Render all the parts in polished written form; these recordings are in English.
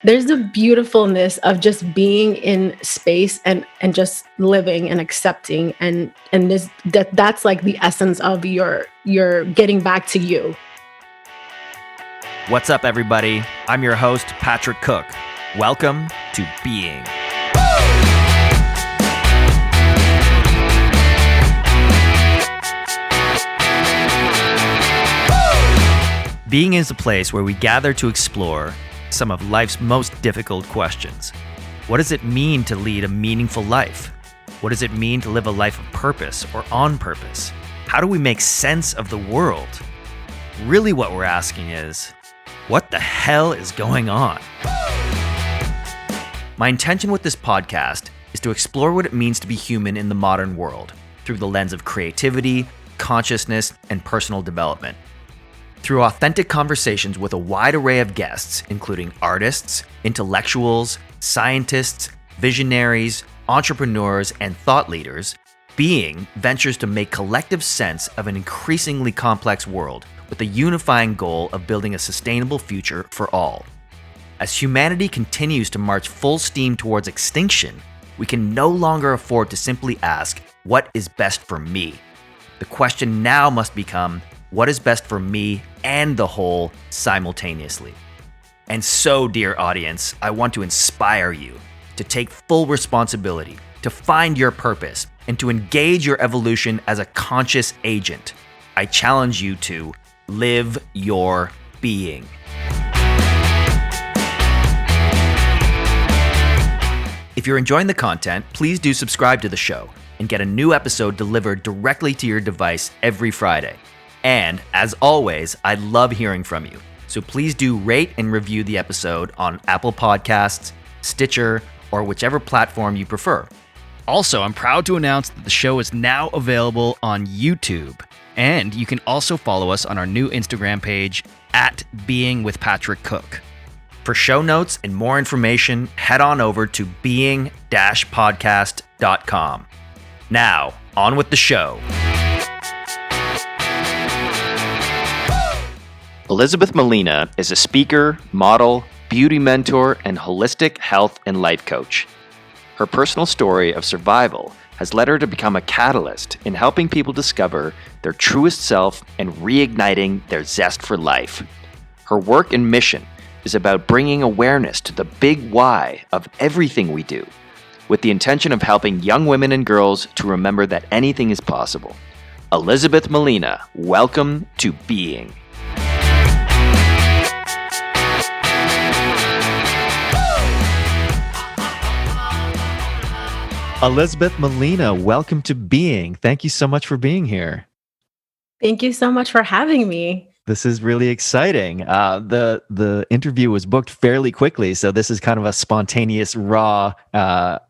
There's the beautifulness of just being in space and just living and accepting and that's like the essence of your getting back to you. What's up, everybody? I'm your host, Patrick Cook. Welcome to Being. Being is a place where we gather to explore some of life's most difficult questions. What does it mean to lead a meaningful life? What does it mean to live a life of purpose or on purpose? How do we make sense of the world? Really, what we're asking is, what the hell is going on? My intention with this podcast is to explore what it means to be human in the modern world through the lens of creativity, consciousness, and personal development. Through authentic conversations with a wide array of guests, including artists, intellectuals, scientists, visionaries, entrepreneurs, and thought leaders, Being ventures to make collective sense of an increasingly complex world with the unifying goal of building a sustainable future for all. As humanity continues to march full steam towards extinction, we can no longer afford to simply ask, what is best for me? The question now must become, what is best for me and the whole simultaneously? And so, dear audience, I want to inspire you to take full responsibility, to find your purpose, and to engage your evolution as a conscious agent. I challenge you to live your being. If you're enjoying the content, please do subscribe to the show and get a new episode delivered directly to your device every Friday. And as always, I love hearing from you. So please do rate and review the episode on Apple Podcasts, Stitcher, or whichever platform you prefer. Also, I'm proud to announce that the show is now available on YouTube. And you can also follow us on our new Instagram page at Being with Patrick Cook. For show notes and more information, head on over to being-podcast.com. Now, on with the show. Elizabeth Molina is a speaker, model, beauty mentor, and holistic health and life coach. Her personal story of survival has led her to become a catalyst in helping people discover their truest self and reigniting their zest for life. Her work and mission is about bringing awareness to the big why of everything we do, with the intention of helping young women and girls to remember that anything is possible. Elizabeth Molina, welcome to Being. Elizabeth Molina, welcome to Being. Thank you so much for being here. Thank you so much for having me. This is really exciting. The interview was booked fairly quickly, so this is kind of a spontaneous, raw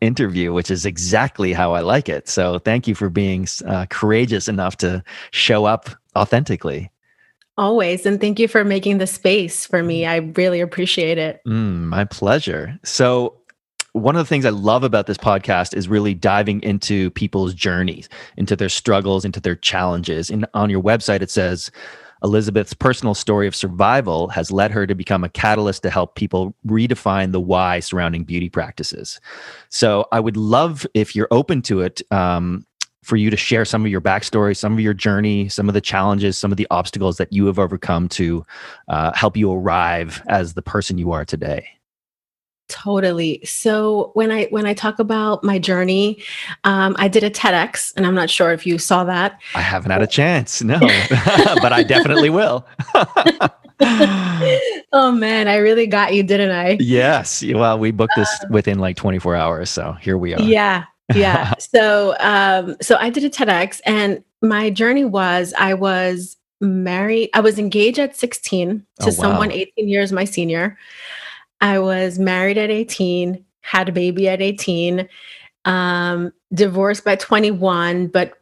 interview, which is exactly how I like it. So thank you for being courageous enough to show up authentically. Always. And thank you for making the space for me. I really appreciate it. My pleasure. So one of the things I love about this podcast is really diving into people's journeys, into their struggles, into their challenges. And on your website, it says, Elizabeth's personal story of survival has led her to become a catalyst to help people redefine the why surrounding beauty practices. So I would love, if you're open to it, for you to share some of your backstory, some of your journey, some of the challenges, some of the obstacles that you have overcome to help you arrive as the person you are today. Totally. So when I talk about my journey, I did a TEDx, and I'm not sure if you saw that. I haven't had a chance, no, but I definitely will. Oh man, I really got you, didn't I? Yes. Well, we booked this within like 24 hours, so here we are. Yeah. So I did a TEDx, and my journey was I was married. I was engaged at 16 to someone 18 years my senior. I was married at 18, had a baby at 18, divorced by 21, but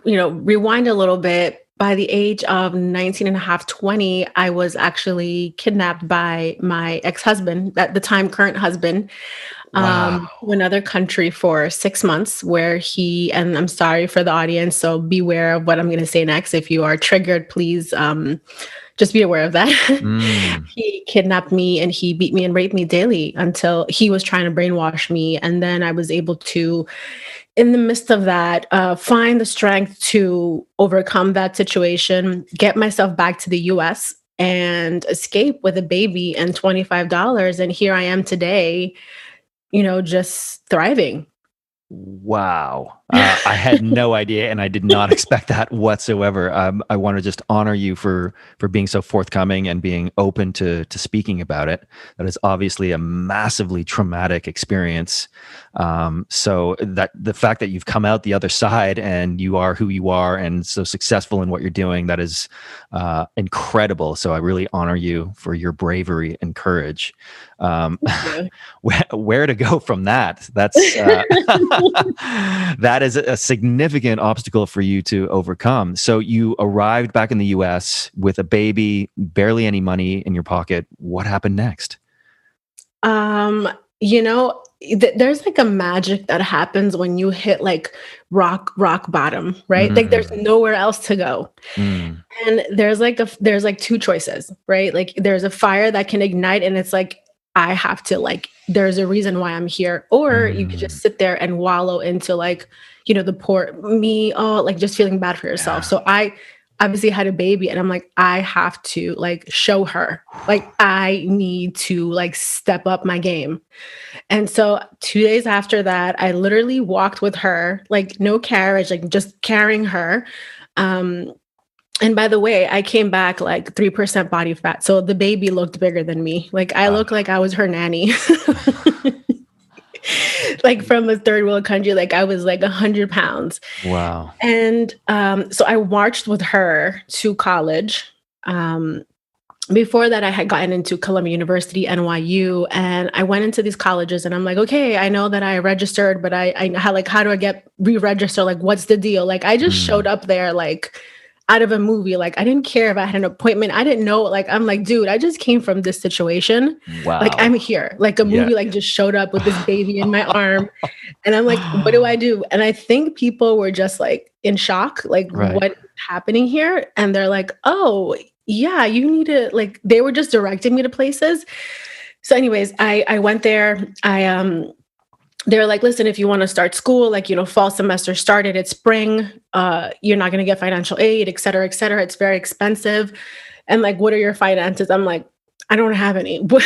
rewind a little bit. By the age of 19 and a half, 20, I was actually kidnapped by my ex-husband, at the time current husband, to another country for 6 months, where and I'm sorry for the audience, so beware of what I'm going to say next. If you are triggered, please Just be aware of that. Mm. He kidnapped me and he beat me and raped me daily until he was trying to brainwash me. And then I was able to, in the midst of that, find the strength to overcome that situation, get myself back to the US and escape with a baby and $25. And here I am today, just thriving. Wow. I had no idea, and I did not expect that whatsoever. I want to just honor you for being so forthcoming and being open to speaking about it. That is obviously a massively traumatic experience. So that the fact that you've come out the other side and you are who you are and so successful in what you're doing, that is incredible. So I really honor you for your bravery and courage. Thank you. Where to go from that? That's that is a significant obstacle for you to overcome. So you arrived back in the US with a baby, barely any money in your pocket. What happened next? Um, there's like a magic that happens when you hit like rock bottom, right? Like there's Mm, nowhere else to go. mm, And there's like two choices, right? Like there's a fire that can ignite and it's like I have to like there's a reason why I'm here. Or you could mm. just sit there and wallow into like, the poor me, oh, like just feeling bad for yourself. Yeah. So I obviously had a baby and I'm like, I have to like show her. Like I need to like step up my game. And so 2 days after that, I literally walked with her, like no carriage, like just carrying her. Um, and by the way, I came back like 3% body fat. So the baby looked bigger than me. Like I looked like I was her nanny. Like from a third world country, like I was like 100 pounds. Wow. And so I marched with her to college. Um, Before that, I had gotten into Columbia University, NYU, and I went into these colleges and I'm like, okay, I know that I registered, but I how like, how do I get re-register? Like, what's the deal? Like, I just showed Mm, up there like out of a movie. Like, I didn't care if I had an appointment. I didn't know. Like, I'm like, dude, I just came from this situation. Like, I'm wow. here. Like a Yeah. movie, like just showed up with this baby in my arm. And I'm like, what do I do? And I think people were just like in shock, like, Right. what is happening here? And they're like, oh, yeah, you need to like they were just directing me to places. So anyways, I went there. They were like, listen, if you want to start school, like, fall semester started, it's spring, you're not gonna get financial aid, et cetera, et cetera. It's very expensive. And like, what are your finances? I'm like, I don't have any. What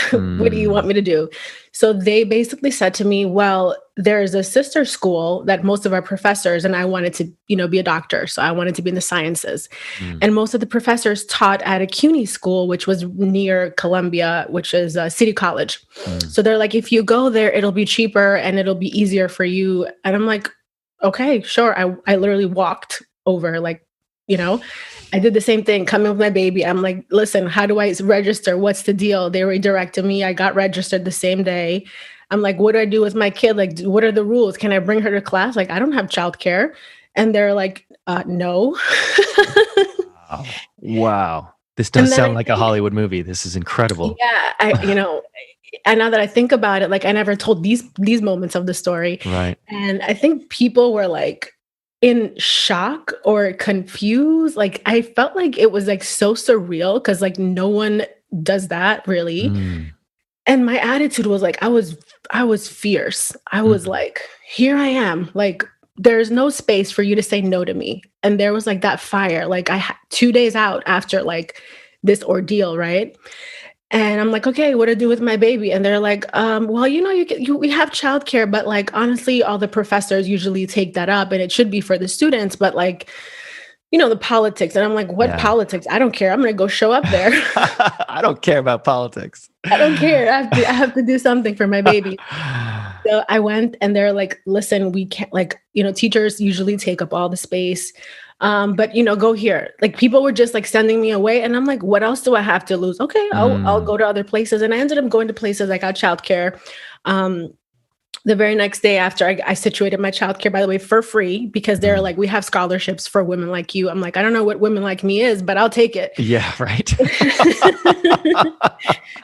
do you want Mm, me to do? So they basically said to me, well, there's a sister school that most of our professors, and I wanted to, be a doctor. So I wanted to be in the sciences. mm, And most of the professors taught at a CUNY school, which was near Columbia, which is a city college. mm. So they're like, if you go there, it'll be cheaper and it'll be easier for you. And I'm like, okay, sure. I literally walked over, like, you know, I did the same thing coming with my baby. I'm like, listen, how do I register? What's the deal? They redirected me. I got registered the same day. I'm like, what do I do with my kid? Like, what are the rules? Can I bring her to class? Like, I don't have childcare. And they're like, no. Wow. Wow. This does And then sound I like a think, Hollywood movie. This is incredible. yeah, and now that I think about it, like I never told these moments of the story. Right. And I think people were like in shock or confused. Like I felt like it was like so surreal because like no one does that really. Mm, And my attitude was like I was fierce. I was mm. like, here I am. Like there's no space for you to say no to me. And there was like that fire. Like 2 days out after like this ordeal, right? And I'm like, okay, what do I do with my baby? And they're like, well, we have childcare, but like honestly, all the professors usually take that up, and it should be for the students, but like, the politics. And I'm like, what Yeah. politics? I don't care. I'm gonna go show up there. I don't care about politics. I don't care. I have to do something for my baby. So I went and they're like, listen, we can't like, teachers usually take up all the space. But go here. Like people were just like sending me away. And I'm like, what else do I have to lose? Okay, I'll Mm, go to other places. And I ended up going to places. I got childcare. Um, the very next day after I situated my childcare, by the way, for free, because they're mm. like, we have scholarships for women like you. I'm like, I don't know what women like me is, but I'll take it. Yeah, right.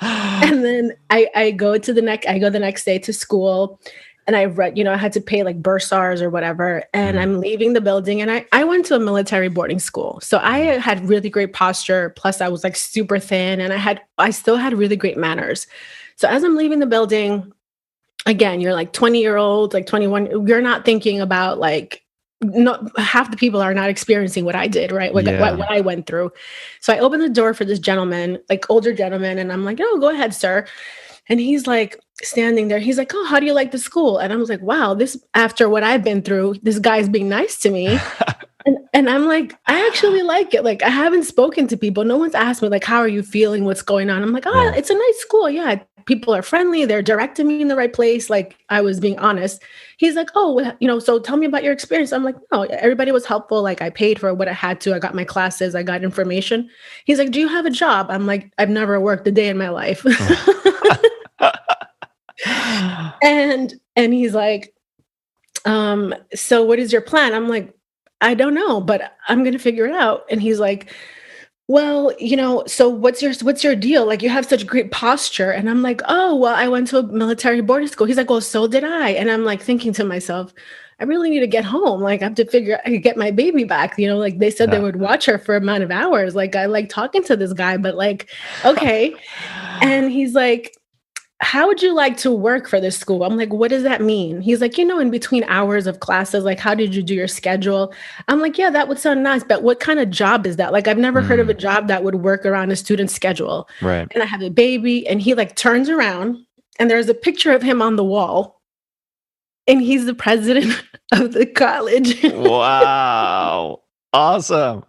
And then I go the next day to school. and I read, I had to pay like bursars or whatever. And I'm leaving the building, and I went to a military boarding school. So I had really great posture. Plus I was like super thin, and I still had really great manners. So as I'm leaving the building, again, you're like 20-year-old, like 21, you're not thinking about like, not half the people are not experiencing what I did, right? Like what I went through. So I opened the door for this gentleman, like older gentleman, and I'm like, oh, go ahead, sir. And he's like standing there. He's like, oh, how do you like the school? And I was like, wow, this, after what I've been through, this guy's being nice to me. And I'm like, I actually like it. Like, I haven't spoken to people. No one's asked me, like, how are you feeling? What's going on? I'm like, oh, it's a nice school. Yeah. People are friendly. They're directing me in the right place. Like, I was being honest. He's like, oh, well, so tell me about your experience. I'm like, no, everybody was helpful. Like, I paid for what I had to. I got my classes. I got information. He's like, do you have a job? I'm like, I've never worked a day in my life. And he's like, so what is your plan? I'm like, I don't know, but I'm going to figure it out. And he's like, well, so what's your deal? Like, you have such great posture. And I'm like, oh, well, I went to a military boarding school. He's like, well, so did I. And I'm like thinking to myself, I really need to get home. Like, I have to I could get my baby back. Like they said they would watch her for amount of hours. Like, I like talking to this guy, but like, okay. And he's like, how would you like to work for this school? I'm like, what does that mean? He's like, in between hours of classes, like, how did you do your schedule? I'm like, yeah, that would sound nice, but what kind of job is that? Like, I've never heard of a job that would work around a student's schedule. Right. And I have a baby, and he like turns around, and there's a picture of him on the wall, and he's the president of the college. Wow. Awesome.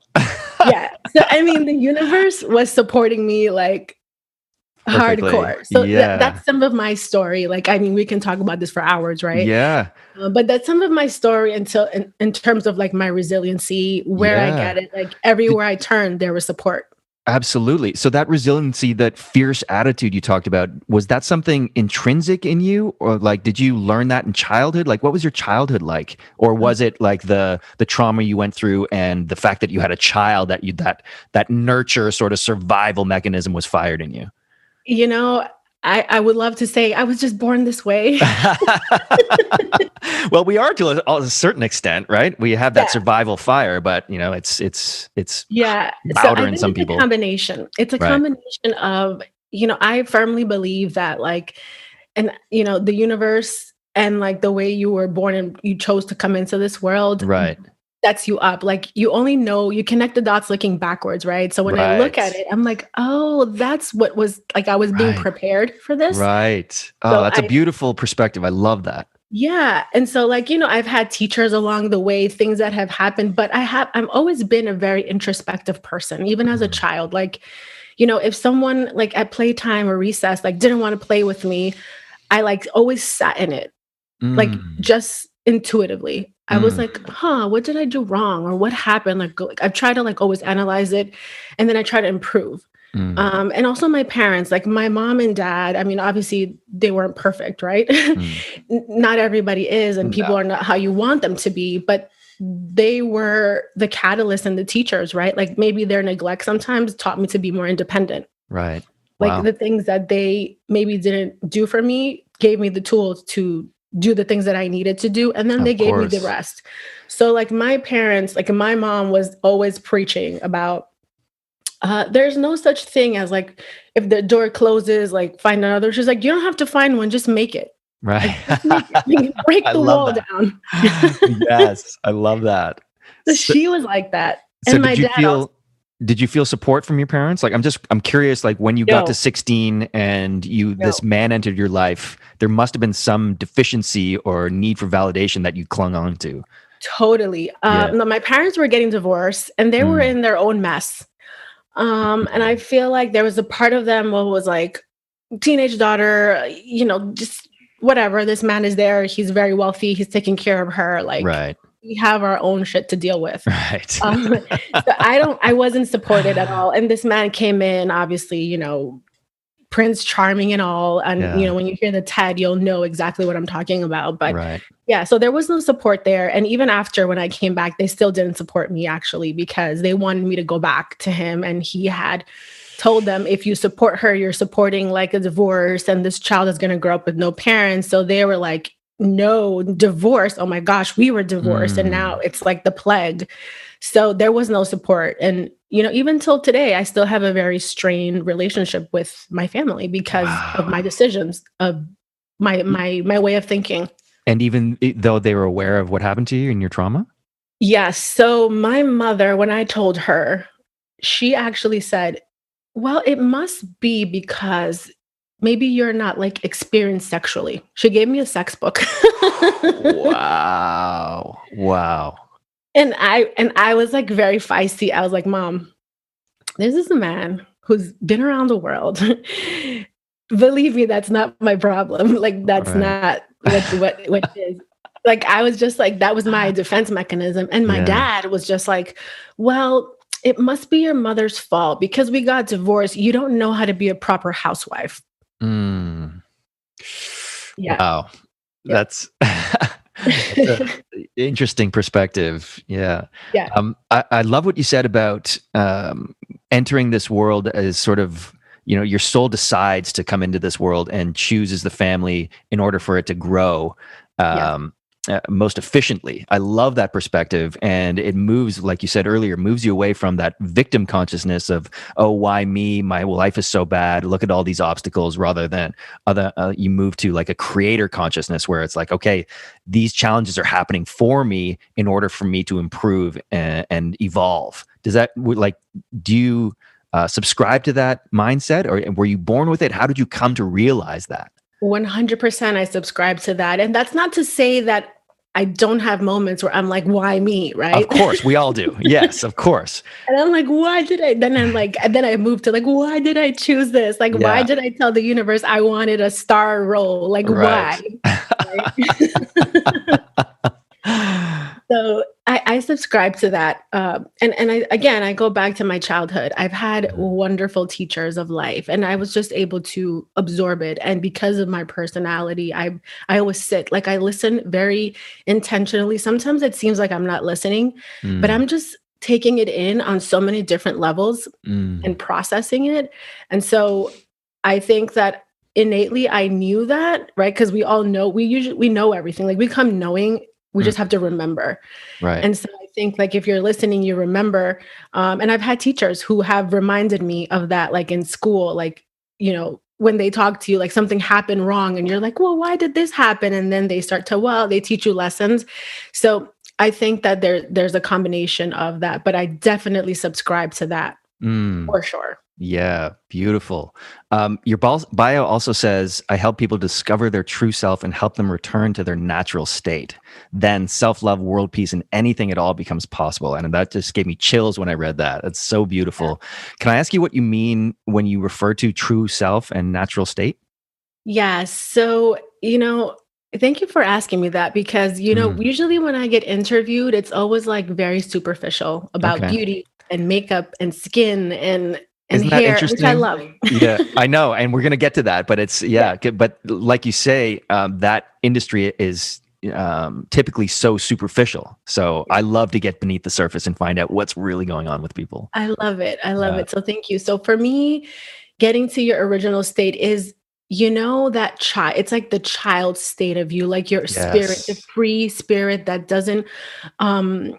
Yeah. So, I mean, the universe was supporting me like Perfectly. Hardcore. So that's some of my story. Like, I mean, we can talk about this for hours, right? Yeah. But that's some of my story until in terms of like my resiliency, where I get it. Like, everywhere I turned, there was support. Absolutely. So that resiliency, that fierce attitude you talked about, was that something intrinsic in you, or like, did you learn that in childhood? Like, what was your childhood like? Or was it like the trauma you went through and the fact that you had a child that nurture sort of survival mechanism was fired in you? I would love to say I was just born this way. Well, we are to a certain extent, right? We have that survival fire, but it's louder in some people. It's a combination of, I firmly believe that, like, and the universe and like the way you were born and you chose to come into this world, right, sets you up. Like, you only know, you connect the dots looking backwards, right? So when I look at it, I'm like, oh, that's what was like, I was being prepared for this. Right. Oh, so that's a beautiful perspective. I love that. Yeah. And so, like, I've had teachers along the way, things that have happened, but I've always been a very introspective person, even as a child. Like, if someone like at playtime or recess, like, didn't want to play with me, I like always sat in it, like, just intuitively. I was like, what did I do wrong? Or what happened? Like, I try to like always analyze it, and then I try to improve. And also my parents, like my mom and dad, I mean, obviously they weren't perfect, right? Not everybody is, and people are not how you want them to be, but they were the catalyst and the teachers, right? Like, maybe their neglect sometimes taught me to be more independent. Right. Like, the things that they maybe didn't do for me gave me the tools to do the things that I needed to do. And then they gave me the rest. So like my parents, like my mom was always preaching about, there's no such thing as like, if the door closes, like find another. She's like, you don't have to find one, just make it. Right. Like, break the wall down. Yes. I love that. So she was like that. And my dad did you feel support from your parents? Like, I'm curious, like when you got to 16 and this man entered your life, there must've been some deficiency or need for validation that you clung on to. Totally. No, my parents were getting divorced, and they were in their own mess. And I feel like there was a part of them what was like, teenage daughter, just whatever. This man is there. He's very wealthy. He's taking care of her. Like, we have our own shit to deal with. Right. So I wasn't supported at all. And this man came in, obviously, Prince Charming and all. And, when you hear the TED, you'll know exactly what I'm talking about. But so there was no support there. And even after, when I came back, they still didn't support me, actually, because they wanted me to go back to him. And he had told them, if you support her, you're supporting like a divorce, and this child is going to grow up with no parents. So they were like, no, divorce. Oh my gosh, we were divorced and now Mm. it's like the plague. So there was no support. And, even till today, I still have a very strained relationship with my family because of my Wow. decisions, of my way of thinking. And even though they were aware of what happened to you and your trauma? Yes. So my mother, when I told her, she actually said, well, it must be because maybe you're not like experienced sexually. She gave me a sex book. Wow. Wow. And I was like very feisty. I was like, Mom, this is a man who's been around the world. Believe me, that's not my problem. Like that's Right. not what it is. Like I was just like that was my defense mechanism. And my Yeah. dad was just like, well, it must be your mother's fault because we got divorced. You don't know how to be a proper housewife. Mm. Yeah. Wow. Yeah. That's that's a interesting perspective. Yeah. Yeah. I love what you said about entering this world as sort of, your soul decides to come into this world and chooses the family in order for it to grow Yes. most efficiently. I love that perspective. And it moves, like you said earlier, moves you away from that victim consciousness of, oh, why me? My life is so bad. Look at all these obstacles, rather than you move to like a creator consciousness where it's like, okay, these challenges are happening for me in order for me to improve and evolve. Do you subscribe to that mindset, or were you born with it? How did you come to realize that? 100% I subscribe to that. And that's not to say that I don't have moments where I'm like, why me? Of Right. course, we all do. Yes, of course. And I'm like, why did I? Then I'm like, and then I moved to like, why did I choose this? Like, why Yeah, did I tell the universe I wanted a star role? Like, right. why? Right. So I subscribe to that. And I go back to my childhood. I've had wonderful teachers of life, and I was just able to absorb it. And because of my personality, I always sit like I listen very intentionally. Sometimes it seems like I'm not listening, but Mm, I'm just taking it in on so many different levels mm, and processing it. And so I think that innately I knew that, right? Because we all know we know everything. Like we come knowing, we mm, just have to remember. right. And so I think like if you're listening, you remember. And I've had teachers who have reminded me of that, like in school, like, when they talk to you, like something happened wrong and you're like, well, why did this happen? And then they start to, well, they teach you lessons. So I think that there's a combination of that, but I definitely subscribe to that Mm. for sure. Yeah, beautiful. Your bio also says, I help people discover their true self and help them return to their natural state. Then self love, world peace, and anything at all becomes possible. And that just gave me chills when I read that. That's so beautiful. Can I ask you what you mean when you refer to true self and natural state? Yeah. So, thank you for asking me that because, Mm, usually when I get interviewed, it's always like very superficial about okay. beauty and makeup and skin and Isn't that hair, which I interesting? love. Yeah, I know, and we're gonna get to that, but it's Yeah. yeah. But like you say, that industry is typically so superficial. So I love to get beneath the surface and find out what's really going on with people. I love it. I love Yeah. it. So thank you. So for me, getting to your original state is, that child, it's like the child state of you, like your spirit, the Yes. free spirit that doesn't um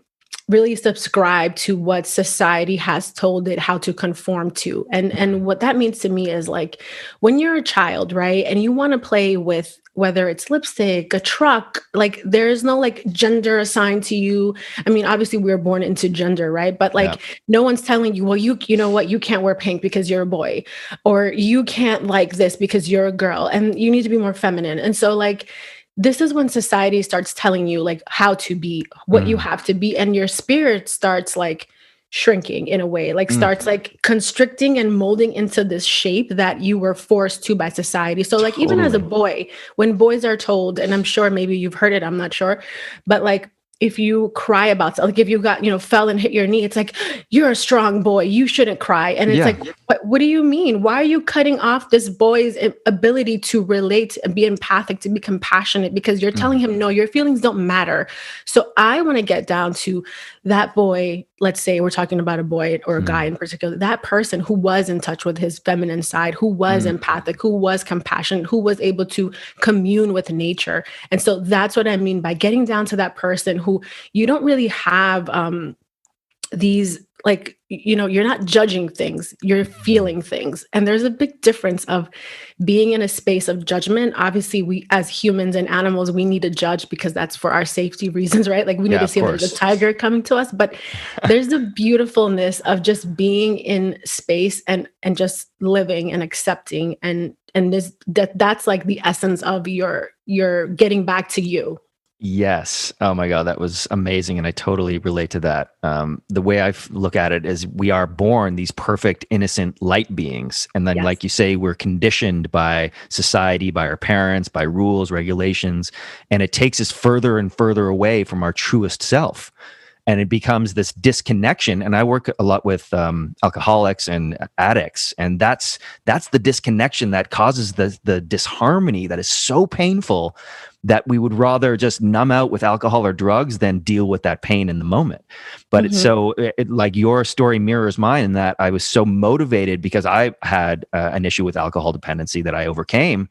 really subscribe to what society has told it how to conform to. And what that means to me is like when you're a child, right? And you want to play with whether it's lipstick, a truck, like there is no like gender assigned to you. I mean, obviously we were born into gender, right? But Yeah. like no one's telling you, well, you know what, you can't wear pink because you're a boy, or you can't like this because you're a girl and you need to be more feminine. And so like this is when society starts telling you like how to be, what you Mm, have to be, and your spirit starts like shrinking in a way, like mm, starts like constricting and molding into this shape that you were forced to by society. So like even as a totally. boy, when boys are told, and I'm sure maybe you've heard it, I'm not sure, but like if you cry about like if you got fell and hit your knee, it's like you're a strong boy, you shouldn't cry. And it's Yeah. like what do you mean? Why are you cutting off this boy's ability to relate and be empathic, to be compassionate? Because you're telling Mm, him, no, your feelings don't matter. So I want to get down to that boy let's say we're talking about a boy or a guy Mm. in particular, that person who was in touch with his feminine side, who was empathic, who was compassionate, who was able to commune with nature. And so that's what I mean by getting down to that person who you don't really have these, like, you're not judging things, you're feeling things. And there's a big difference of being in a space of judgment. Obviously, we as humans and animals, we need to judge because that's for our safety reasons, right? Like we need Yeah, to of see if there's a course. tiger coming to us. But there's a beautifulness of just being in space and just living and accepting, and that's like the essence of your getting back to you. Yes. Oh my God, that was amazing. And I totally relate to that. The way look at it is we are born these perfect, innocent light beings. And then, Yes. like you say, we're conditioned by society, by our parents, by rules, regulations. And it takes us further and further away from our truest self. And it becomes this disconnection. And I work a lot with alcoholics and addicts, and that's the disconnection that causes the disharmony that is so painful that we would rather just numb out with alcohol or drugs than deal with that pain in the moment. But it's Mhm. so like your story mirrors mine in that I was so motivated because I had an issue with alcohol dependency that I overcame.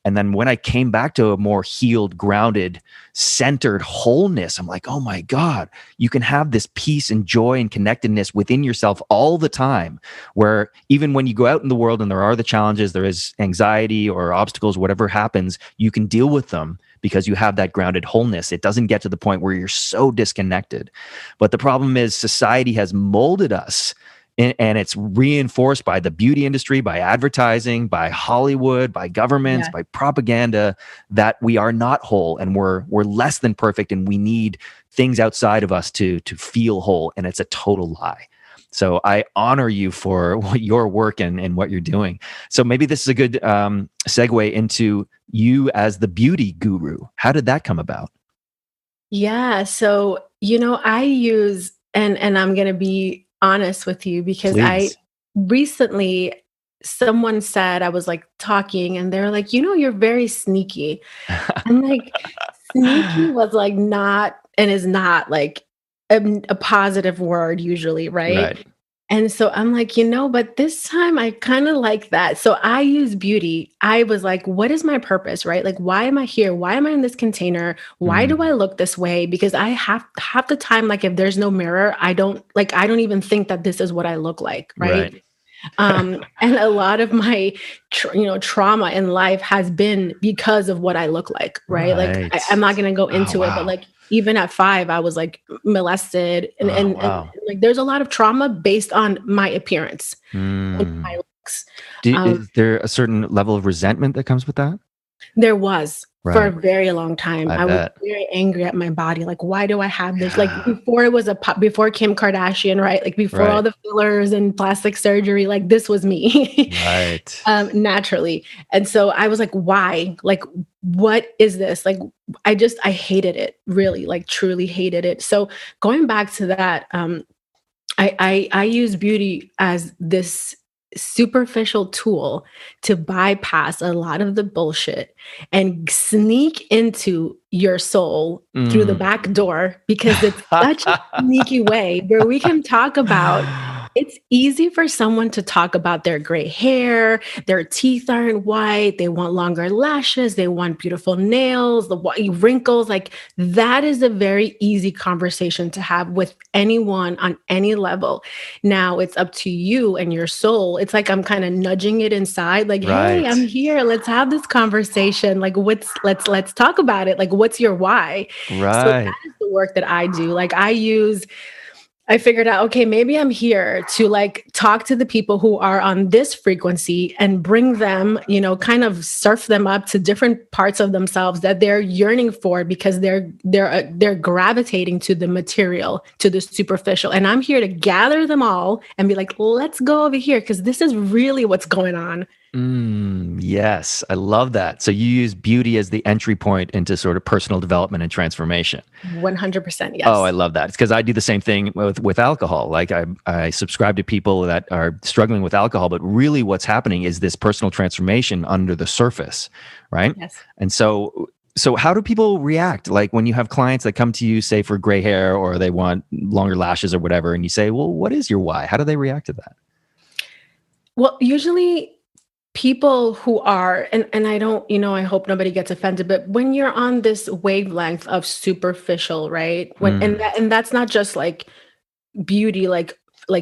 And then when I came back to a more healed, grounded, centered wholeness, I'm like, oh my God, you can have this peace and joy and connectedness within yourself all the time, where even when you go out in the world and there are the challenges, there is anxiety or obstacles, whatever happens, you can deal with them because you have that grounded wholeness. It doesn't get to the point where you're so disconnected. But the problem is society has molded us, and it's reinforced by the beauty industry, by advertising, by Hollywood, by governments, Yeah. by propaganda, that we are not whole and we're less than perfect, and we need things outside of us to feel whole. And it's a total lie. So I honor you for your work and what you're doing. So maybe this is a good segue into you as the beauty guru. How did that come about? Yeah, so, I use, and I'm gonna be honest with you because I Please. recently, someone said, I was like talking and they're like, you're very sneaky. I'm like, sneaky was like not and is not like a positive word usually, right? Right. And so I'm like, but this time I kind of like that. So I use beauty. I was like, what is my purpose, right? Like, why am I here? Why am I in this container? Why do I Mm, look this way? Because I have half the time, like, if there's no mirror, I don't even think that this is what I look like, right? right. And a lot of my, trauma in life has been because of what I look like, right? Like, I'm Right. not going to go Oh, into it, but wow. like, even at 5, I was like molested, and, Oh, and wow. like, there's a lot of trauma based on my appearance and my Mm. looks. Um, Is there a certain level of resentment that comes with that? There was for a Right. very long time. I I was bet. very angry at my body. Like, why do I have this? Like Yeah. before it was before Kim Kardashian, right? Like before all Right. the fillers and plastic surgery, like this was me. Right. Naturally. And so I was like, why? Like, what is this? Like, I hated it, really, like truly hated it. So going back to that, I use beauty as this superficial tool to bypass a lot of the bullshit and sneak into your soul through the Mm. back door, because it's such a sneaky way where we can talk about. It's easy for someone to talk about their gray hair, their teeth aren't white, they want longer lashes, they want beautiful nails, the wrinkles. Like, that is a very easy conversation to have with anyone on any level. Now it's up to you and your soul. It's like I'm kind of nudging it inside, like, hey, I'm Right. here. Let's have this conversation. Like, let's talk about it. Like, what's your why? So Right. that is the work that I do. Like, I figured out, okay, maybe I'm here to like talk to the people who are on this frequency and bring them, kind of surf them up to different parts of themselves that they're yearning for, because they're gravitating to the material, to the superficial. And I'm here to gather them all and be like, let's go over here, because this is really what's going on. Yes, I love that. So you use beauty as the entry point into sort of personal development and transformation. 100%. Oh, I Yes. love that. It's because I do the same thing with alcohol. Like I subscribe to people that are struggling with alcohol, but really what's happening is this personal transformation under the surface, right? Yes. And so So how do people react? Like when you have clients that come to you, say for gray hair, or they want longer lashes or whatever, and you say, well, what is your why? How do they react to that? Well, usually people who are, and I don't, I hope nobody gets offended, but when you're on this wavelength of superficial, right? And that's not just like beauty, like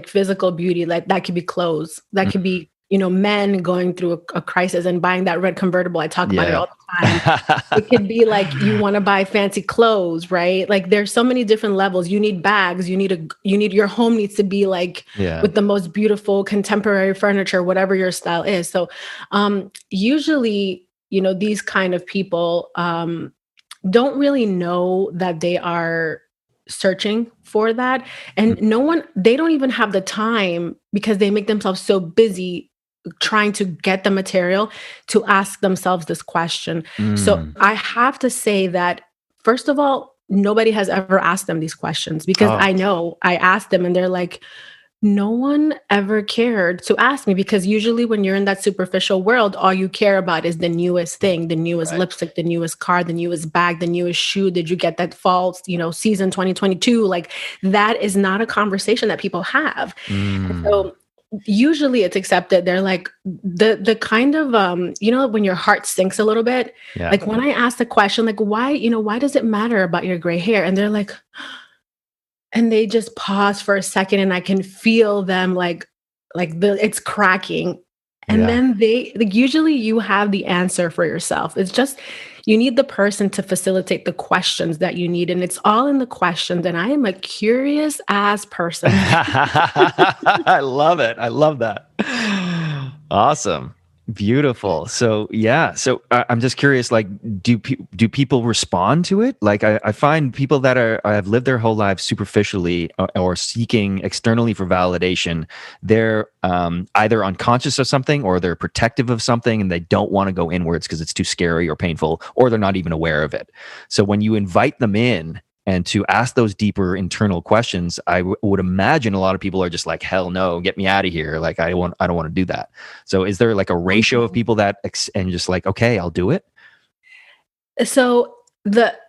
physical beauty, like that could be clothes, that could be, men going through a crisis and buying that red convertible. I talk about it all the time. It could be like you want to buy fancy clothes, right? Like there's so many different levels. You need bags. You need your home needs to be like with the most beautiful contemporary furniture, whatever your style is. So usually, these kind of people don't really know that they are searching for that. And they don't even have the time because they make themselves so busy trying to get the material to ask themselves this question. So I have to say that, first of all, nobody has ever asked them these questions because I know I asked them and they're like, no one ever cared to ask me, because usually when you're in that superficial world, all you care about is the newest thing, the newest lipstick, the newest car, the newest bag, the newest shoe. Did you get that fall, season 2022? Like that is not a conversation that people have. So usually it's accepted. They're like the kind of, when your heart sinks a little bit, like when I ask the question, like, why does it matter about your gray hair? And they're like, and they just pause for a second and I can feel them it's cracking. And then usually you have the answer for yourself. It's just, you need the person to facilitate the questions that you need. And it's all in the questions. And I am a curious ass person. I love it. I love that. Awesome. Beautiful. So I'm just curious, like, do people respond to it? Like I find people that have lived their whole lives superficially or seeking externally for validation, they're either unconscious of something or they're protective of something and they don't want to go inwards because it's too scary or painful, or they're not even aware of it. So when you invite them in and to ask those deeper internal questions, I would imagine a lot of people are just like, hell no, get me out of here. Like, I don't want to do that. So is there like a ratio of people that, and just like, okay, I'll do it? So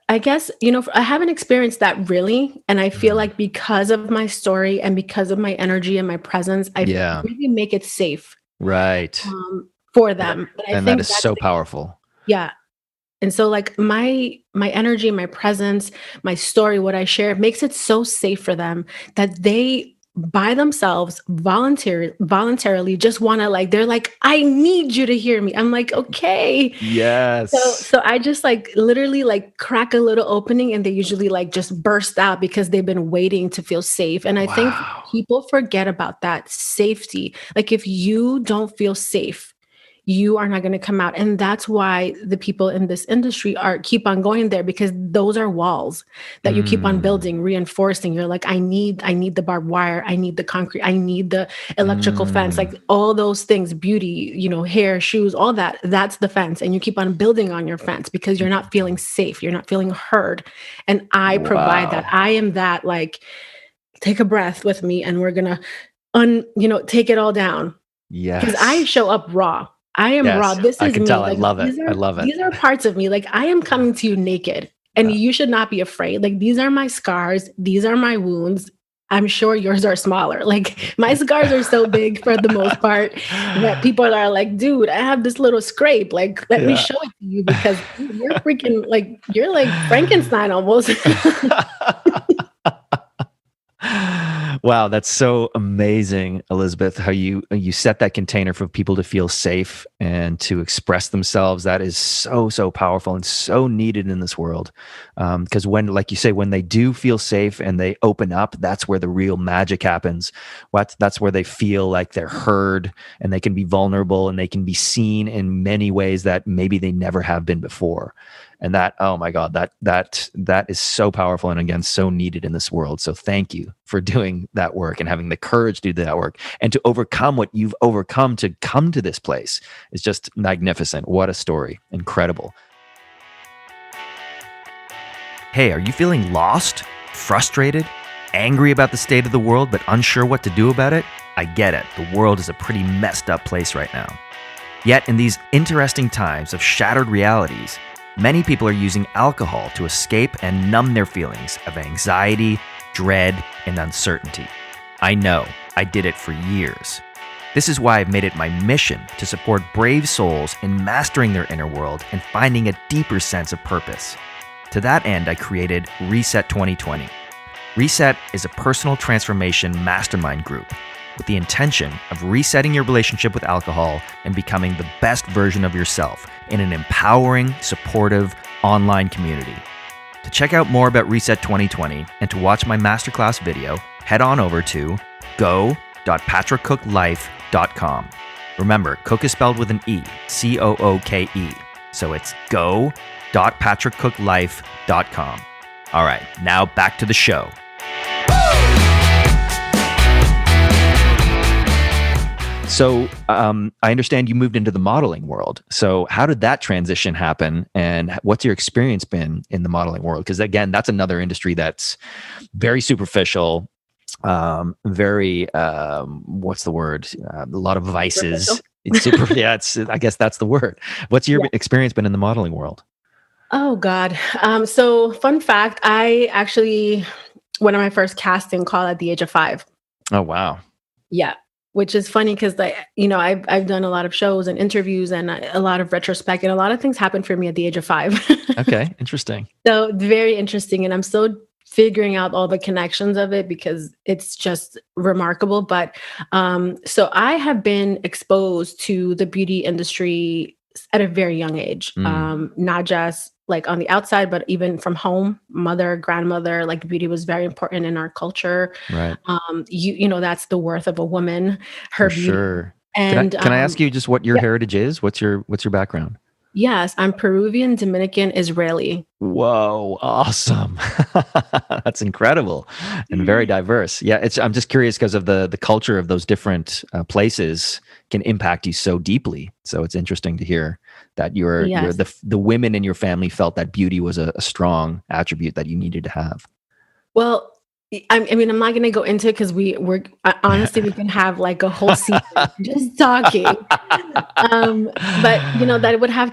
I guess, I haven't experienced that really. And I feel like because of my story and because of my energy and my presence, I really make it safe. Right. For them. And that is so powerful. Yeah. And so like my energy, my presence, my story, what I share makes it so safe for them that they by themselves voluntarily just want to, they're like, I need you to hear me. I'm like, okay. Yes. So I just literally crack a little opening and they usually just burst out because they've been waiting to feel safe. And I think people forget about that safety. Like if you don't feel safe, you are not going to come out. And that's why the people in this industry keep on going there, because those are walls that you keep on building, reinforcing. You're like, I need the barbed wire. I need the concrete. I need the electrical fence, like all those things, beauty, hair, shoes, all that. That's the fence. And you keep on building on your fence because you're not feeling safe. You're not feeling heard. And I provide that. I am that, take a breath with me and we're going to, take it all down. Yes. Because I show up raw. I am raw. This is I can me. tell. I love it. I love it. These are parts of me. I am coming to you naked, and you should not be afraid. These are my scars. These are my wounds. I'm sure yours are smaller. My scars are so big for the most part that people are like, dude, I have this little scrape. Let me show it to you, because you're freaking you're like Frankenstein almost. Wow, that's so amazing, Elizabeth, how you set that container for people to feel safe and to express themselves. That is so, so powerful and so needed in this world. Because when, like you say, when they do feel safe and they open up, that's where the real magic happens. That's where they feel like they're heard and they can be vulnerable and they can be seen in many ways that maybe they never have been before. And that, oh my God, that is so powerful and again, so needed in this world. So thank you for doing that work and having the courage to do that work and to overcome what you've overcome to come to this place. It's just magnificent. What a story. Incredible. Hey, are you feeling lost, frustrated, angry about the state of the world, but unsure what to do about it? I get it. The world is a pretty messed up place right now. Yet in these interesting times of shattered realities, Many people are using alcohol to escape and numb their feelings of anxiety, dread, and uncertainty. I know, I did it for years. This is why I've made it my mission to support brave souls in mastering their inner world and finding a deeper sense of purpose. To that end, I created Reset 2020. Reset is a personal transformation mastermind group with the intention of resetting your relationship with alcohol and becoming the best version of yourself in an empowering, supportive online community. To check out more about Reset 2020 and to watch my masterclass video, head on over to go.patrickcooklife.com. Remember, Cook is spelled with an E, C-O-O-K-E. So it's go.patrickcooklife.com. All right, now back to the show. So I understand you moved into the modeling world. So how did that transition happen? And what's your experience been in the modeling world? Because again, that's another industry that's very superficial, very, what's the word? A lot of vices. It's super, yeah, I guess that's the word. What's your experience been in the modeling world? Oh God. So fun fact, I actually went on my first casting call at the age of 5. Oh, wow. Yeah. Which is funny because I've done a lot of shows and interviews and a lot of retrospect, and a lot of things happened for me at the age of 5. Okay. Interesting. So very interesting. And I'm still figuring out all the connections of it because it's just remarkable. But so I have been exposed to the beauty industry at a very young age, not just like on the outside, but even from home, mother, grandmother, like beauty was very important in our culture. Right. That's the worth of a woman, her For beauty. sure. And Can I ask you just what your heritage is? What's your background? Yes, I'm Peruvian, Dominican, Israeli. Whoa, awesome. That's incredible and very diverse. Yeah, I'm just curious because of the culture of those different places can impact you so deeply. So it's interesting to hear that you're the women in your family felt that beauty was a strong attribute that you needed to have. Well, I mean, I'm not going to go into it because we're honestly, we can have like a whole season just talking. But that would have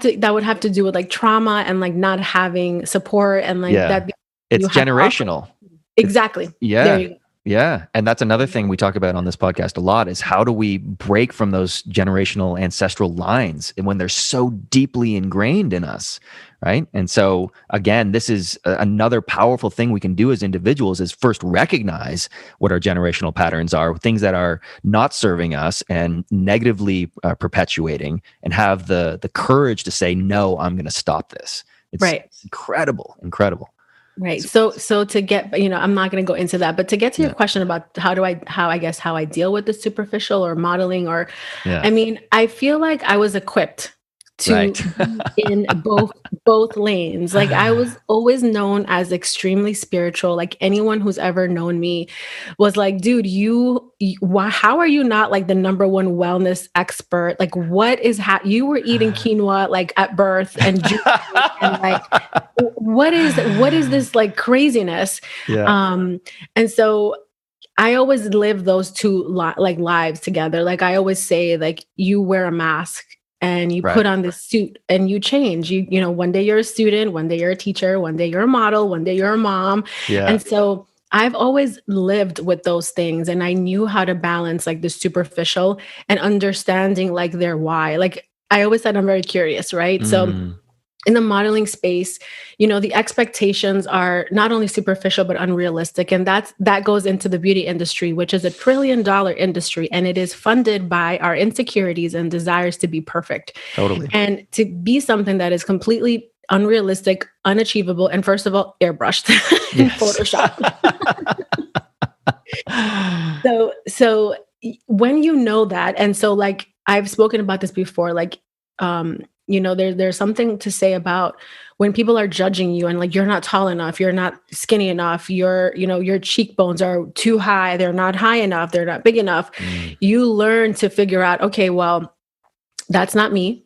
to do with like trauma and like not having support and like that. It's generational. Exactly. There you go. Yeah. And that's another thing we talk about on this podcast a lot is how do we break from those generational ancestral lines and when they're so deeply ingrained in us, right? And so again, this is another powerful thing we can do as individuals is first recognize what our generational patterns are, things that are not serving us and negatively perpetuating, and have the courage to say, no, I'm going to stop this. It's incredible. Right. So to get, I'm not going to go into that, but to get to your question about how I deal with the superficial or modeling I mean, I feel like I was equipped to be in both lanes. Like I was always known as extremely spiritual. Like anyone who's ever known me was like, dude, how are you not like the number one wellness expert? Like what is you were eating quinoa like at birth and and like what is this like craziness? And so I always live those two lives together. Like I always say, like you wear a mask and you put on this suit and you change. One day you're a student, one day you're a teacher, one day you're a model, one day you're a mom. And so I've always lived with those things, and I knew how to balance like the superficial and understanding like their why. Like I always said, I'm very curious, right? So in the modeling space, the expectations are not only superficial, but unrealistic. And that goes into the beauty industry, which is $1 trillion industry. And it is funded by our insecurities and desires to be perfect. Totally. And to be something that is completely unrealistic, unachievable, and first of all, airbrushed in Photoshop. So when you know that, and so like I've spoken about this before, like, there's something to say about when people are judging you and like, you're not tall enough, you're not skinny enough, your cheekbones are too high, they're not high enough, they're not big enough. You learn to figure out, okay, well, that's not me.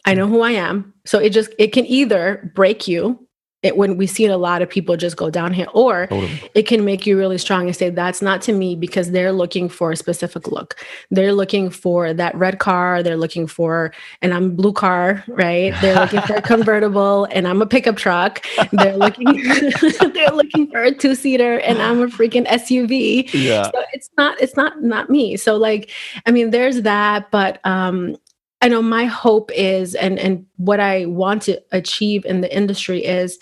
I know who I am. So it can either break you when we see it, a lot of people just go downhill, or Totally. it can make you really strong and say, that's not to me, because they're looking for a specific look. They're looking for that red car. They're looking for, and I'm blue car, right? They're looking for a convertible and I'm a pickup truck. They're looking, they're looking for a 2-seater and I'm a freaking SUV. Yeah. So it's not me. So like, I mean, there's that, but, I know my hope is, and what I want to achieve in the industry is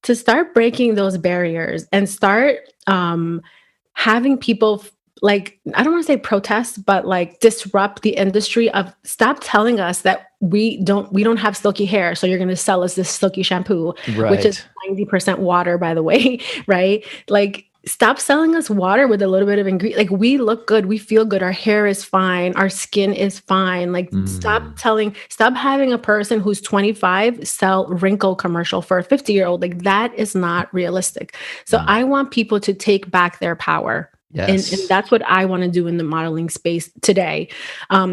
to start breaking those barriers and start having people like, I don't want to say protest, but like disrupt the industry of, stop telling us that we don't have silky hair, so you're going to sell us this silky shampoo, which is Right. 90% water, by the way, right? Like, stop selling us water with a little bit of ingredient. Like, we look good, we feel good, our hair is fine, our skin is fine. Like, stop having a person who's 25 sell wrinkle commercial for a 50-year-old. Like, that is not realistic. So I want people to take back their power. And Yes. that's what I want to do in the modeling space today.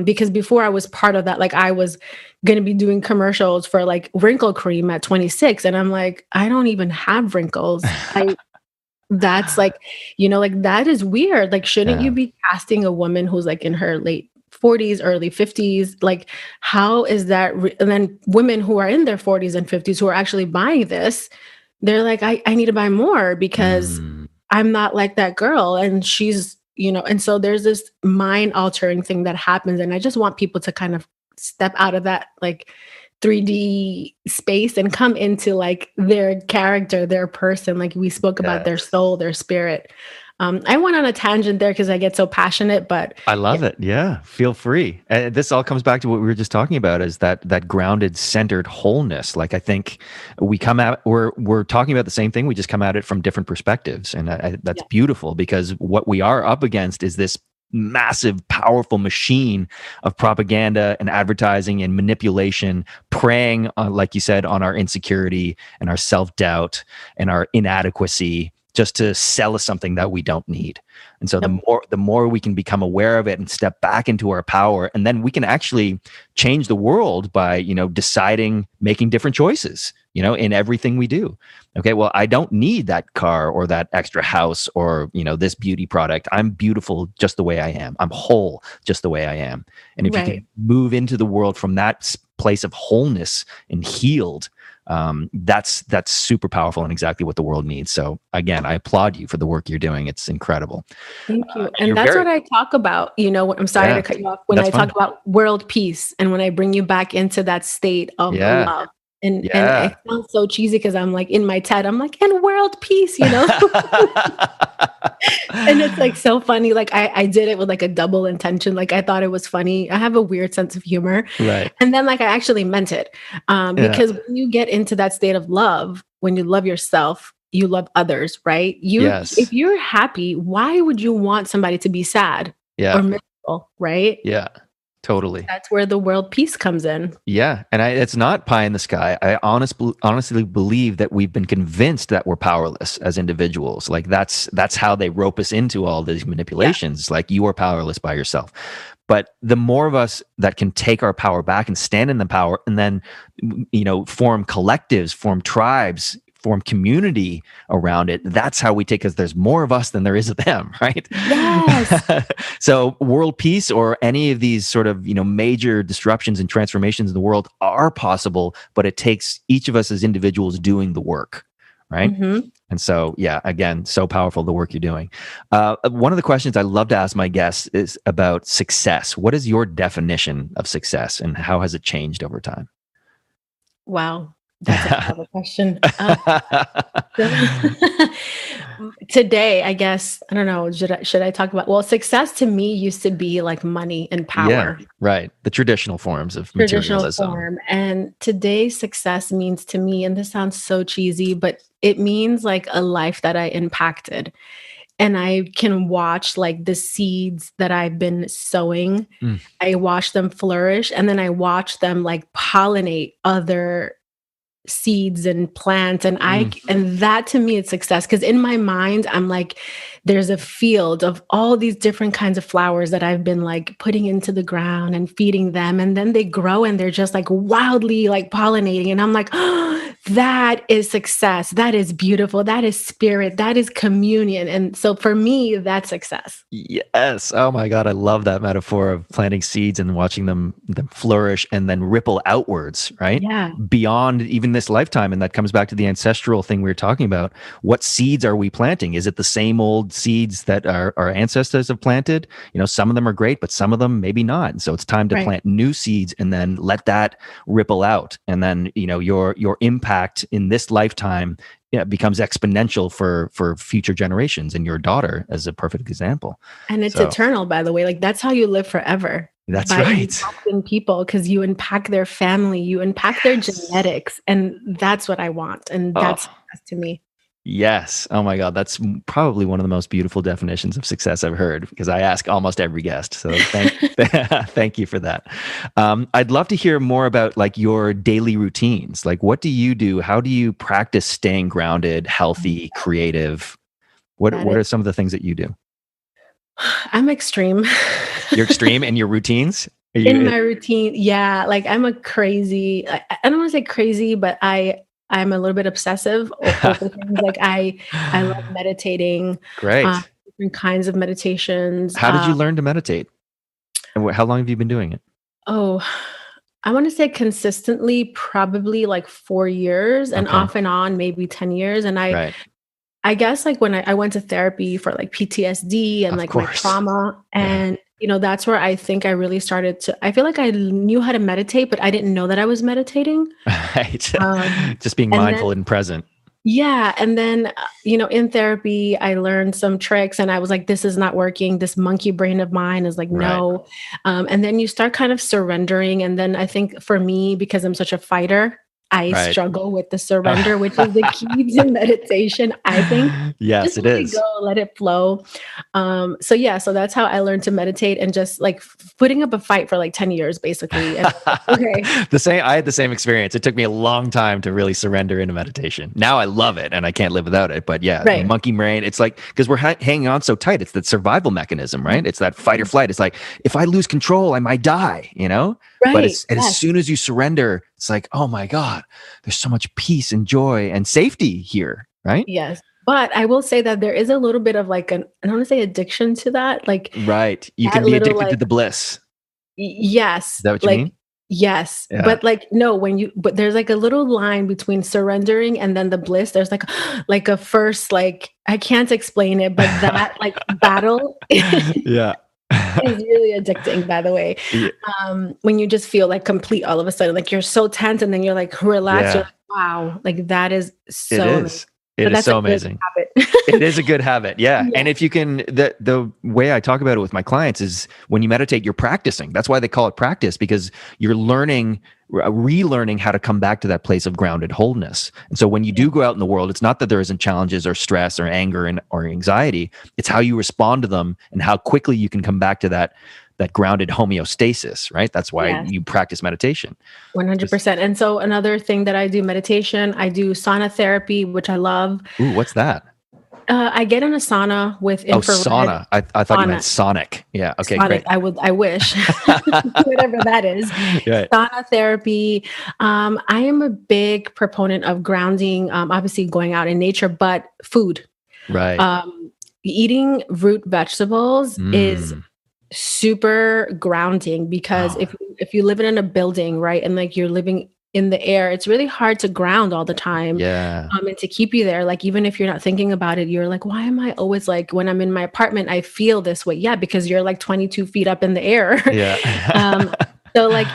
Because before I was part of that, like, I was going to be doing commercials for like wrinkle cream at 26. And I'm like, I don't even have wrinkles. That's like, like, that is weird. Like, shouldn't you Yeah. be casting a woman who's like in her late 40s, early 50s? Like, how is that? And then women who are in their 40s and 50s who are actually buying this, they're like, I need to buy more because Mm. I'm not like that girl. And she's, and so there's this mind altering thing that happens. And I just want people to kind of step out of that like 3D space and come into like their character, their person. Like, we spoke about their Yes. soul, their spirit. I went on a tangent there because I get so passionate, but I love it. Yeah, feel free. And this all comes back to what we were just talking about, is that grounded, centered wholeness. Like, I think we're talking about the same thing. We just come at it from different perspectives, and that's yeah, beautiful, because what we are up against is this massive, powerful machine of propaganda and advertising and manipulation, preying on, like you said, on our insecurity and our self-doubt and our inadequacy, just to sell us something that we don't need. And so yep, the more we can become aware of it and step back into our power, and then we can actually change the world by, deciding, making different choices, in everything we do. Okay, well, I don't need that car or that extra house or, this beauty product. I'm beautiful just the way I am. I'm whole just the way I am. And if you right. can move into the world from that place of wholeness and healed, that's super powerful and exactly what the world needs. So again, I applaud you for the work you're doing. It's incredible. Thank you. You're And that's very, what I talk about, I'm sorry yeah, to cut you off, when that's I talk fine. about world peace and when I bring you back into that state of Yeah, love. And yeah. it sounds so cheesy because I'm like in my TED, I'm like, and world peace, And it's like so funny. Like, I did it with like a double intention. Like, I thought it was funny. I have a weird sense of humor. Right. And then like I actually meant it. Yeah. Because when you get into that state of love, when you love yourself, you love others, right? Yes. If you're happy, why would you want somebody to be sad Yeah. or miserable, right? Yeah. Totally. That's where the world peace comes in. Yeah, and it's not pie in the sky. I honestly believe that we've been convinced that we're powerless as individuals. Like, that's how they rope us into all these manipulations. Like, you are powerless by yourself. But the more of us that can take our power back and stand in the power, and then form collectives, form tribes, form community around it, that's how we take, because there's more of us than there is of them, right? Yes. So world peace or any of these sort of major disruptions and transformations in the world are possible, but it takes each of us as individuals doing the work, right? Mm-hmm. And so, yeah, again, so powerful, the work you're doing. One of the questions I love to ask my guests is about success. What is your definition of success, and how has it changed over time? Wow. That's a hell of a question. Today, I guess, I don't know, should I talk about, well, success to me used to be like money and Yeah, power, right. The traditional forms of traditional materialism. form. And today, success means to me, and this sounds so cheesy, but it means like a life that I impacted. And I can watch like the seeds that I've been sowing. Mm, I watch them flourish, and then I watch them like pollinate other seeds and plants, and mm, and that to me is success, because in my mind I'm like, there's a field of all these different kinds of flowers that I've been like putting into the ground and feeding them, and then they grow and they're just like wildly like pollinating, and I'm like, oh, that is success. That is beautiful. That is spirit. That is communion. And so for me, that's success. Yes. Oh my God. I love that metaphor of planting seeds and watching them flourish and then ripple outwards, right? Yeah. Beyond even this lifetime. And that comes back to the ancestral thing we were talking about. What seeds are we planting? Is it the same old seeds that our ancestors have planted? Some of them are great, but some of them maybe not. And so it's time to plant new seeds and then let that ripple out. And then, your impact in this lifetime becomes exponential for future generations, and your daughter as a perfect example. And it's eternal, by the way. Like that's how you live forever. That's by right. Impacting people, because you impact their family, you impact their genetics, and that's what I want. And that's to me. Yes. Oh my God. That's probably one of the most beautiful definitions of success I've heard, because I ask almost every guest. So thank you for that. I'd love to hear more about like your daily routines. Like, what do you do? How do you practice staying grounded, healthy, creative? What are some of the things that you do? I'm extreme. You're extreme in your routines? In my routine. Yeah. Like I'm a crazy, I don't want to say crazy, but I'm a little bit obsessive over things. Like I love meditating. Great. Different kinds of meditations. How did you learn to meditate? And how long have you been doing it? Oh, I want to say consistently, probably like 4 years, and off and on, maybe 10 years. And I guess like when I went to therapy for like PTSD and like my trauma, and that's where I think I really started to, I feel like I knew how to meditate, but I didn't know that I was meditating. Right. Just being mindful and present. Yeah. And then, in therapy, I learned some tricks and I was like, this is not working. This monkey brain of mine is like, no. And then you start kind of surrendering. And then I think for me, because I'm such a fighter, I struggle with the surrender, which is the key to meditation, I think. Yes, just it let is. It go, let it flow. So that's how I learned to meditate, and just like putting up a fight for like 10 years, basically. And, okay. I had the same experience. It took me a long time to really surrender into meditation. Now I love it and I can't live without it. But the monkey brain, it's like, because we're hanging on so tight. It's that survival mechanism, right? It's that fight or flight. It's like, if I lose control, I might die, But as soon as you surrender, it's like, oh my God, there's so much peace and joy and safety here, right? Yes. But I will say that there is a little bit of like I don't want to say addiction to that. Like, right. You can be addicted to the bliss. Yes. Is that what you mean? Yes. Yeah. But like, no, but there's like a little line between surrendering and then the bliss. There's like a first, like, I can't explain it, but that like battle. Yeah. Is really addicting, by the way. Yeah. When you just feel like complete all of a sudden, like you're so tense and then you're like relaxed. You're like, wow, like that is so. It is. It is so amazing. It is a good habit. Yeah. And if you can, the way I talk about it with my clients is when you meditate, you're practicing. That's why they call it practice, because you're relearning how to come back to that place of grounded wholeness. And so when you do go out in the world, it's not that there isn't challenges or stress or anger or anxiety. It's how you respond to them and how quickly you can come back to that grounded homeostasis, right? That's why you practice meditation. 100%. And so another thing that I do meditation, I do sauna therapy, which I love. Ooh, what's that? I get in a sauna with infrared. Oh, sauna. I thought you meant sonic. Yeah. Okay, sonic, great. I wish. Whatever that is. Right. Sauna therapy. I am a big proponent of grounding, obviously going out in nature, but food. Right. Eating root vegetables is super grounding, because if you live in a building, right, and like you're living in the air, it's really hard to ground all the time. Yeah. And to keep you there, like even if you're not thinking about it, you're like, why am I always like, when I'm in my apartment, I feel this way? Yeah, because you're like 22 feet up in the air. Yeah. So like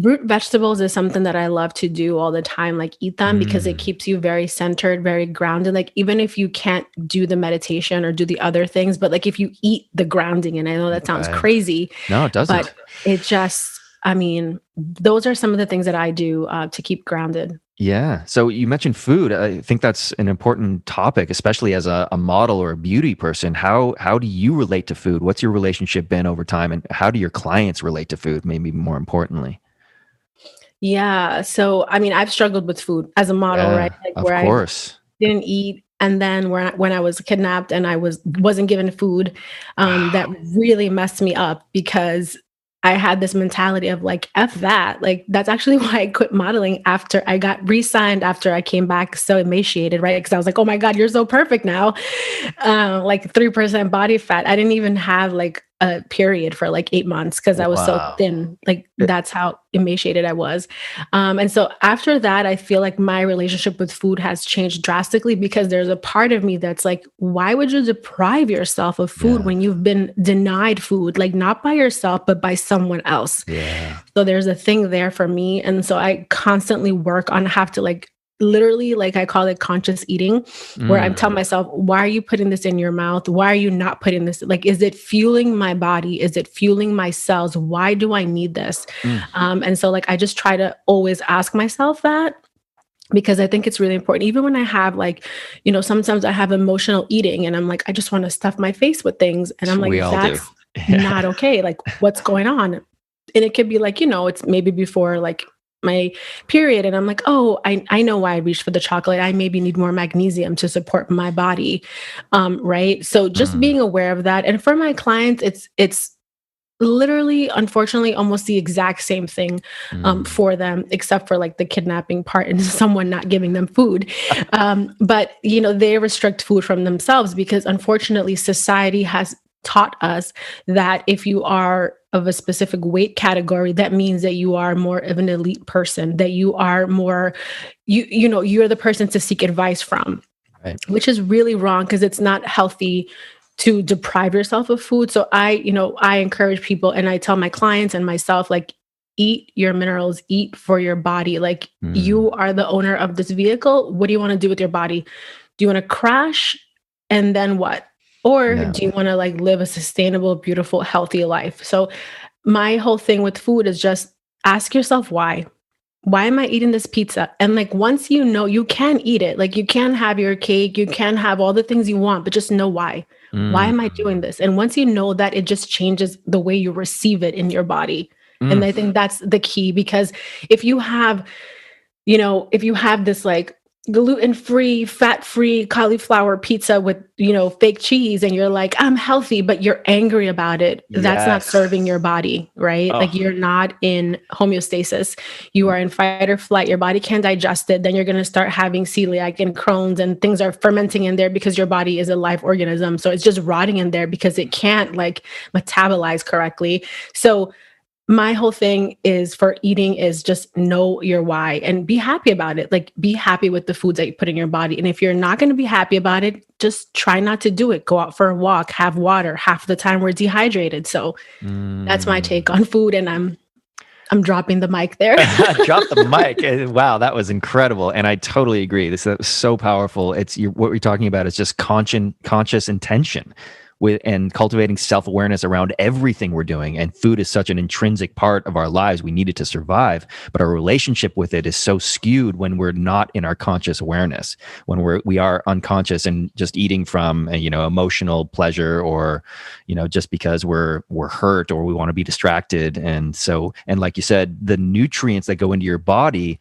root vegetables is something that I love to do all the time, like eat them, because it keeps you very centered, very grounded. Like even if you can't do the meditation or do the other things, but like if you eat the grounding, and I know that sounds crazy. No, it doesn't. But it just, those are some of the things that I do to keep grounded. Yeah. So you mentioned food. I think that's an important topic, especially as a model or a beauty person. How do you relate to food? What's your relationship been over time? And how do your clients relate to food, maybe more importantly? Yeah. So, I've struggled with food as a model, right? Like of course. I didn't eat. And then when I was kidnapped and I wasn't given food, that really messed me up, because I had this mentality of like, F that. Like, that's actually why I quit modeling after I got re-signed after I came back so emaciated, right? Because I was like, oh my God, you're so perfect now. Like 3% body fat. I didn't even have like a period for like 8 months because I was so Wow. thin. Like that's how emaciated I was. And so after that, I feel like my relationship with food has changed drastically because there's a part of me that's like, why would you deprive yourself of food when you've been denied food? Like not by yourself, but by someone else. Yeah. So there's a thing there for me. And so I constantly work on have to like literally, like I call it conscious eating, where I'm telling myself, why are you putting this in your mouth? Why are you not putting this? Like, is it fueling my body? Is it fueling my cells? Why do I need this? And so like, I just try to always ask myself that, because I think it's really important. Even when I have like, sometimes I have emotional eating and I'm like, I just want to stuff my face with things. And I'm like, We all do. that's not okay. Like, what's going on? And it could be like, it's maybe before like my period. And I'm like, oh, I know why I reached for the chocolate. I maybe need more magnesium to support my body. Right. So just being aware of that. And for my clients, it's literally, unfortunately, almost the exact same thing for them, except for like the kidnapping part and someone not giving them food. But, they restrict food from themselves because unfortunately, society has taught us that if you are of a specific weight category, that means that you are more of an elite person, that you are more, you're the person to seek advice from, Right. which is really wrong because it's not healthy to deprive yourself of food. So I encourage people and I tell my clients and myself, like, eat your minerals, eat for your body. Like you are the owner of this vehicle. What do you want to do with your body? Do you want to crash and then what? Or do you want to like live a sustainable, beautiful, healthy life? So my whole thing with food is just ask yourself why. Why am I eating this pizza? And like once you can eat it. Like you can have your cake, you can have all the things you want, but just know why. Why am I doing this? And once you know that, it just changes the way you receive it in your body. And I think that's the key, because if you have this like gluten-free, fat-free cauliflower pizza with, fake cheese, and you're like, I'm healthy, but you're angry about it, that's not serving your body, right? Like you're not in homeostasis. You are in fight or flight. Your body can't digest it. Then you're going to start having celiac and Crohn's, and things are fermenting in there because your body is a live organism. So it's just rotting in there because it can't like metabolize correctly. So my whole thing is for eating is just know your why and be happy about it. Like be happy with the foods that you put in your body. And if you're not going to be happy about it, just try not to do it. Go out for a walk, have water. Half the time we're dehydrated. So that's my take on food. And I'm dropping the mic there. Drop the mic. Wow, that was incredible. And I totally agree. That was so powerful. What we're talking about is just conscious intention and cultivating self-awareness around everything we're doing. And food is such an intrinsic part of our lives. We need it to survive, but our relationship with it is so skewed when we're not in our conscious awareness, when we are unconscious and just eating from emotional pleasure, or just because we're hurt or we want to be distracted. And like you said, the nutrients that go into your body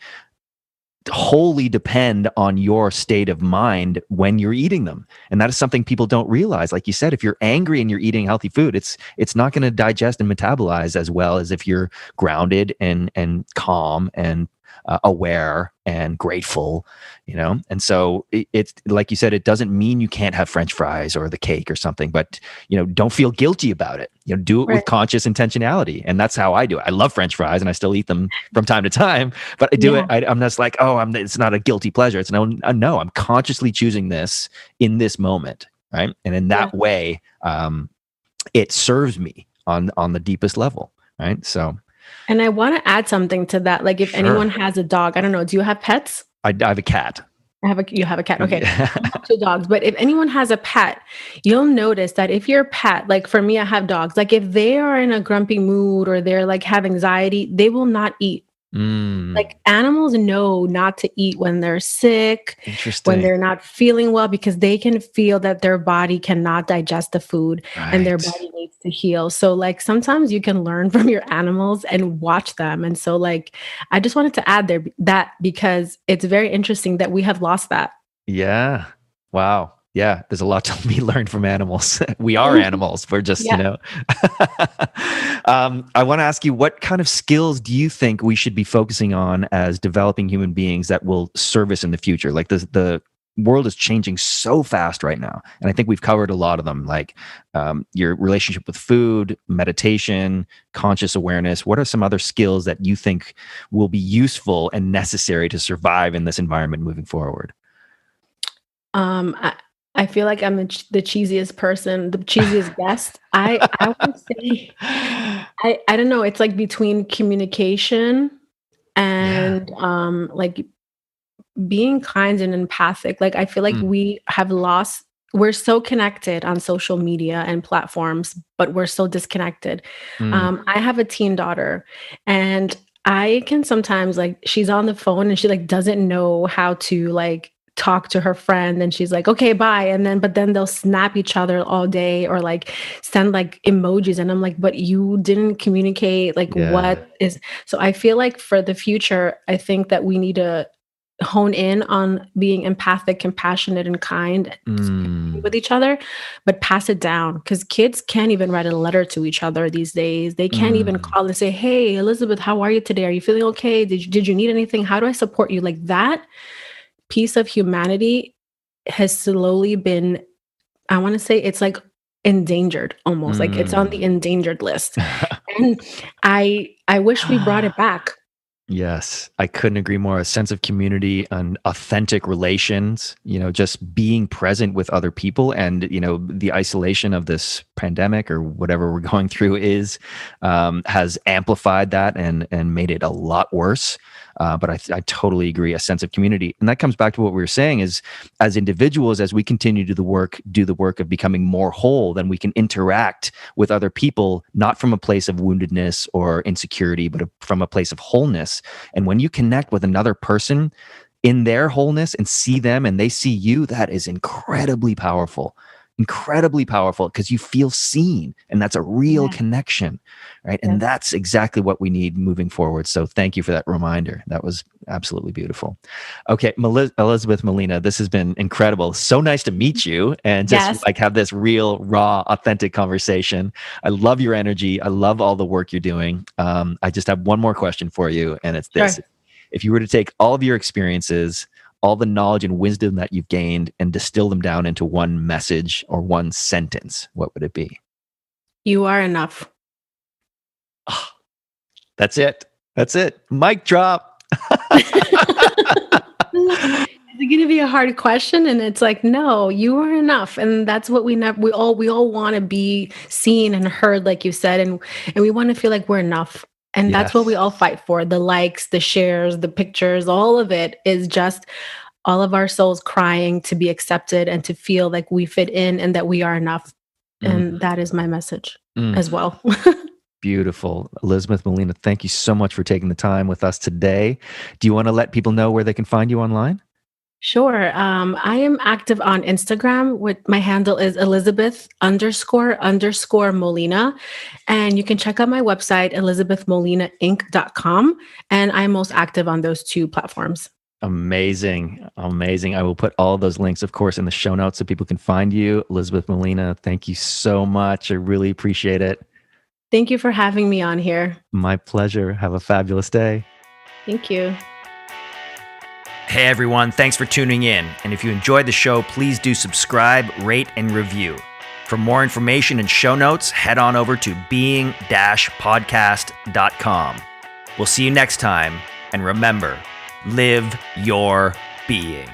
wholly depend on your state of mind when you're eating them. And that is something people don't realize. Like you said, if you're angry and you're eating healthy food, it's not going to digest and metabolize as well as if you're grounded and calm and aware and grateful, and so it's like you said, it doesn't mean you can't have French fries or the cake or something, but don't feel guilty about it. Do it with conscious intentionality. And that's how I do it. I love French fries and I still eat them from time to time, but I do it. I'm just like, it's not a guilty pleasure. It's no, I'm consciously choosing this in this moment. Right. And in that way, it serves me on the deepest level. Right. So. And I want to add something to that. Like if anyone has a dog, I don't know, do you have pets? I have a cat. You have a cat. Okay. I have 2 dogs. But if anyone has a pet, you'll notice that if your pet, like for me, I have dogs, like if they are in a grumpy mood or they're like have anxiety, they will not eat. Like animals know not to eat when they're sick, when they're not feeling well, because they can feel that their body cannot digest the food and their body needs to heal. So like sometimes you can learn from your animals and watch them. And so like, I just wanted to add that because it's very interesting that we have lost that. Yeah. Wow. Yeah, there's a lot to be learned from animals. We are animals. We're just, Yeah. I want to ask you, what kind of skills do you think we should be focusing on as developing human beings that will serve us in the future? Like the world is changing so fast right now. And I think we've covered a lot of them, like your relationship with food, meditation, conscious awareness. What are some other skills that you think will be useful and necessary to survive in this environment moving forward? I, I feel like I'm the cheesiest person, the cheesiest guest. I would say I don't know. It's like between communication Yeah. and like being kind and empathic. Like I feel like Mm, we have lost. We're so connected on social media and platforms, but we're so disconnected. mm, I have a teen daughter, and I can sometimes like she's on the phone and she like doesn't know how to like talk to her friend, and she's like, okay, bye. And then, but then they'll snap each other all day or like send like emojis. And I'm like, but you didn't communicate like yeah. what is. So I feel like for the future, I think that we need to hone in on being empathic, compassionate, and kind Mm, with each other, but pass it down because kids can't even write a letter to each other these days. They can't even mm, call and say, "Hey, Elizabeth, how are you today? Are you feeling okay? Did you need anything? How do I support you?" Like that piece of humanity has slowly been. I want to say it's like endangered almost, like it's on the mm. endangered list, and I wish we brought it back. Yes, I couldn't agree more. A sense of community and authentic relations, just being present with other people, and, the isolation of this pandemic or whatever we're going through has amplified that and made it a lot worse. But I totally agree. A sense of community, and that comes back to what we were saying: is as individuals, as we continue to do the work of becoming more whole, then we can interact with other people, not from a place of woundedness or insecurity, but from a place of wholeness. And when you connect with another person in their wholeness and see them and they see you, that is incredibly powerful because you feel seen, and that's a real Yeah. connection, right? And Yes. that's exactly what we need moving forward. So thank you for that reminder. That was absolutely beautiful. Okay, Elizabeth Molina, this has been incredible. So nice to meet you and just Yes. like have this real, raw, authentic conversation. I love your energy. I love all the work you're doing. I just have one more question for you, and it's this: Sure. if you were to take all of your experiences, all the knowledge and wisdom that you've gained, and distill them down into one message or one sentence, what would it be? You are enough. Ah, that's it. That's it. Mic drop. It's going to be a hard question, and it's like, no, you are enough, and that's what we all want to be seen and heard, like you said, and we want to feel like we're enough, and that's what we Yes. all fight for. The likes, the shares, the pictures, all of it is just all of our souls crying to be accepted and to feel like we fit in and that we are enough, Mm, and that is my message mm. as well. Beautiful. Elizabeth Molina, thank you so much for taking the time with us today. Do you want to let people know where they can find you online? Sure. I am active on Instagram. With my handle is Elizabeth___ Molina. And you can check out my website, elizabethmolinainc.com. And I'm most active on those two platforms. Amazing. Amazing. I will put all those links, of course, in the show notes so people can find you. Elizabeth Molina, thank you so much. I really appreciate it. Thank you for having me on here. My pleasure. Have a fabulous day. Thank you. Hey everyone, thanks for tuning in. And if you enjoyed the show, please do subscribe, rate, and review. For more information and show notes, head on over to being-podcast.com. We'll see you next time, and remember, live your being.